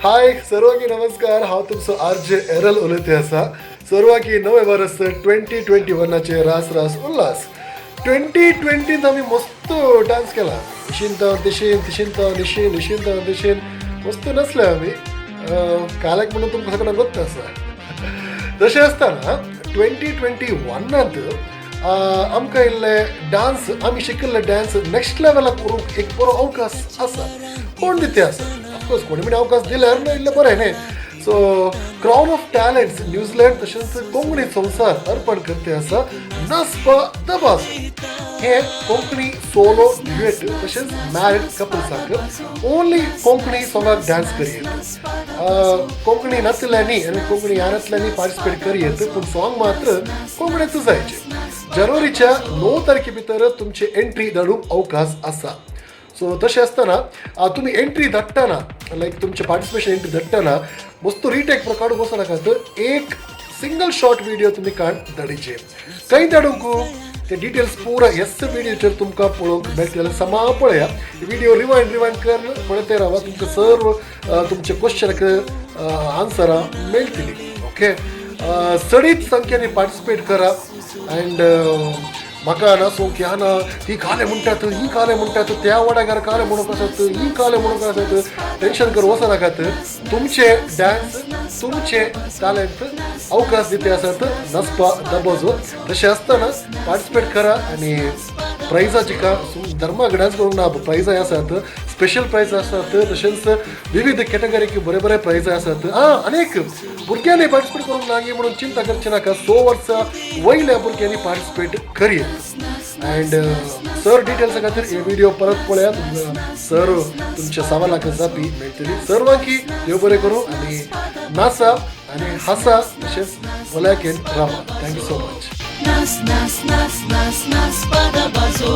हाय सर्वांकी नमस्कार. हांव तुमचो आरजे एरल उलयते आसा. सर्वांकी नवे वर्स 2021चे रास रास उल्हास. 2020 आमी मस्त डान्स केला. निशिंत दिशेन तिशिंत निशीन निशिंत दिशेन मस्त नाचले आमी. काल्याक म्हणून तुमकां सगळ्यांक गोत्ता आसा. तशें आसतना 2021 आमकां इल्ले डान्स आमी शिकिल्ले डान्स नेक्स्ट लेवलाक व्हरूंक एक बरो अवकाश आसा. कोण दिते आसा ऑफकोर्स कोणी म्हण अवकाश दिल्यार न्हू इल्लें बरें न्ही. So crown of talents New Zealand तशेंच कोंकणी संवसार अर्पण करते आसा नाचपा दबास. हे कोंकणी सोलो ड्युएट तशेंच मॅरीड कपल्सांक ओन्ली कोंकणी सॉंगाक डान्स करियेत. कोंकणी नाचल्यांनी आनी कोंकणी ह्यानांतल्यांनी पार्टिसिपेट करियेत पूण सॉंग मात्र कोंकणीच जायचे. जानेवारीच्या 9 तारखे भितर तुमची एंट्री धाडूंक अवकाश आसा. सो तशें आसतना तुमी एंट्री धाडटना लायक तुमचे पार्टिसिपेशन एंट्री धाडटना मस्त रिटेक प्रो काडूंक वचनाकात. एक सिंगल शॉर्ट व्हिडिओ तुमी काड धाडिचे. खंय धाडूंक ते डिटेल्स पुरा ह्याच व्हिडिओचेर तुमकां पळोवंक मेळटले. समा पळया व्हिडिओ रिवायंड कर पळयते रावा. तुमकां सर्व तुमचे क्वेश्चनाक आन्सरां मेळटली. ओके चडीत संख्येने पार्टिसिपेट करा. अँड म्हाका नासूंक ह्या ना ती काले म्हणटात ही काले म्हणटात त्या वाड्यागार काले म्हणून आसात ही काले म्हणून आसात. टेन्शन कर वचनाकात. तुमचे डान्स तुमचे टॅलंट अवकाश दिते आसात नाचपा दबाजो. तशें आसतना पार्टिसिपेट करा आनी प्रायजां जिका धर्माक डान्स करूंक ना प्रायजां आसात. स्पेशल प्रायज आसात. तशेंच विविध कॅटेगरीक बरे बरे प्रायजां आसात. आनीक भुरग्यांनी पार्टिसिपेट करूंक लागी म्हणून चिंता करचे नाका. 6 वर्सां वयल्या भुरग्यांनी पार्टिसिपेट करियेत. अँड सर डिटेल्सा खातीर हे व्हिडिओ परत पळयात. सर तुमच्या सवालाक जापी मेळटली. सर्वांकी देव बरें करूं आनी नाचा आनी हासा तशेंच भलायकेन रावा. Thank you so much. Nas, nas, nas, nas, nas, para bazo.